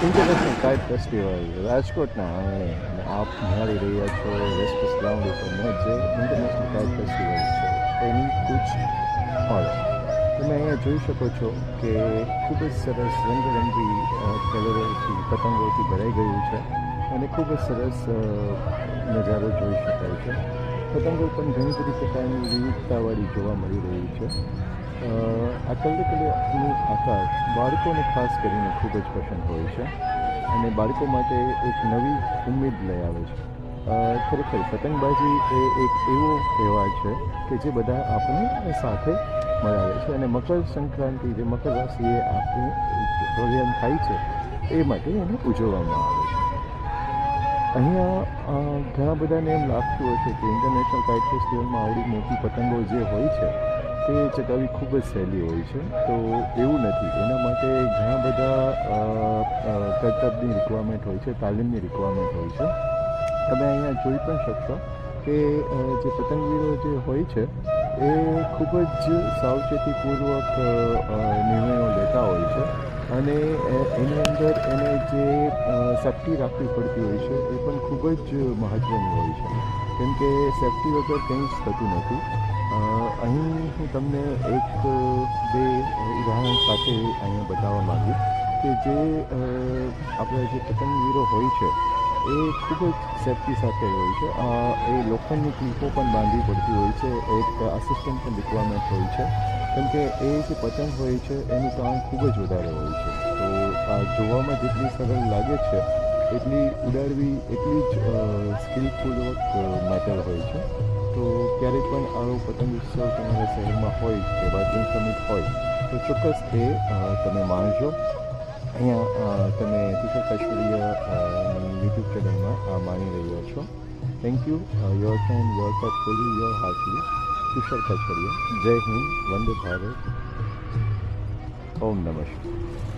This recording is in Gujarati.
ઇન્ટરનેશનલ કાઇટ ફેસ્ટિવલ રાજકોટના આંગણે અને આપ નિહાળી રહ્યા છો રેસકોર્સ ગ્રાઉન્ડ ઉપર જે ઇન્ટરનેશનલ કાઇટ ફેસ્ટિવલ છે એની કૂચ હોલ. તમે અહીંયા જોઈ શકો છો કે ખૂબ જ સરસ રંગબેરંગી કલરોથી પતંગોથી ભરાઈ ગયું છે અને ખૂબ જ સરસ નજારો જોઈ શકાય છે. પતંગો પણ ઘણી બધી પ્રકારની વિવિધતાવાળી જોવા મળી રહી છે. આ કલરનું આકાશ બાળકોને ખાસ કરીને ખૂબ જ પસંદ હોય છે અને બાળકો માટે એક નવી ઉમ્મીદ લઈ આવે છે. ખરેખર પતંગબાજી એ એક એવો તહેવાર છે કે જે બધા આપણને સાથે મળાવે છે અને મકર સંક્રાંતિ જે મકર રાશિએ આપણે પ્રવયન થાય છે એ માટે એને ઉજવવામાં આવે છે. અહીંયા ઘણા બધાને એમ લાગતું હશે કે ઇન્ટરનેશનલ કાઇટ ફેસ્ટિવલમાં આવડી મોટી પતંગો જે હોય છે તે ચગાવવી ખૂબ જ સહેલી હોય છે, તો એવું નથી. એના માટે ઘણા બધા કરતબની રિક્વાયરમેન્ટ હોય છે, તાલીમની રિક્વાયરમેન્ટ હોય છે. તમે અહીંયા જોઈ પણ શકશો કે જે પતંગવીરો જે હોય છે એ ખૂબ જ સાવચેતીપૂર્વક નિર્ણયો લેતા હોય છે અને એની અંદર એને જે સેફ્ટી રાખવી પડતી હોય છે એ પણ ખૂબ જ મહત્ત્વની હોય છે, કેમ કે સેફ્ટી વગર કંઈ જ થતું નથી. અહીં હું તમને એક બે ઉદાહરણ સાથે અહીંયા બતાવવા માગું કે જે આપણા જે પતંગવીરો હોય છે એ ખૂબ જ સેફ્ટી સાથે હોય છે. એ લોખંડની ક્લિપો પણ બાંધવી પડતી હોય છે, એક આસિસ્ટન્ટ પણ રિક્વાયરમેન્ટ હોય છે, કેમ કે એ જે પતંગ હોય છે એનું કામ ખૂબ જ વધારે હોય છે. તો આ જોવામાં જેટલી સરળ લાગે છે એટલી ઉડાડવી એટલી જ સ્કિલફૂર્વક મેટર હોય છે. તો ક્યારેક પણ આવો પતંગ ઉત્સવ તમારા શહેરમાં હોય કે બાદન સમિટ હોય તો ચોક્કસ એ તમે માણજો. અહીંયા તમે તુષાર કાછડિયા યુટ્યુબ ચેનલમાં આ માણી રહ્યા છો. Thank you. Your time, your faithfully, your heartily. Tushar Kachhadiya. જય હિન્દ, વંદે ભારત, ઓમ નમઃ શિવાય.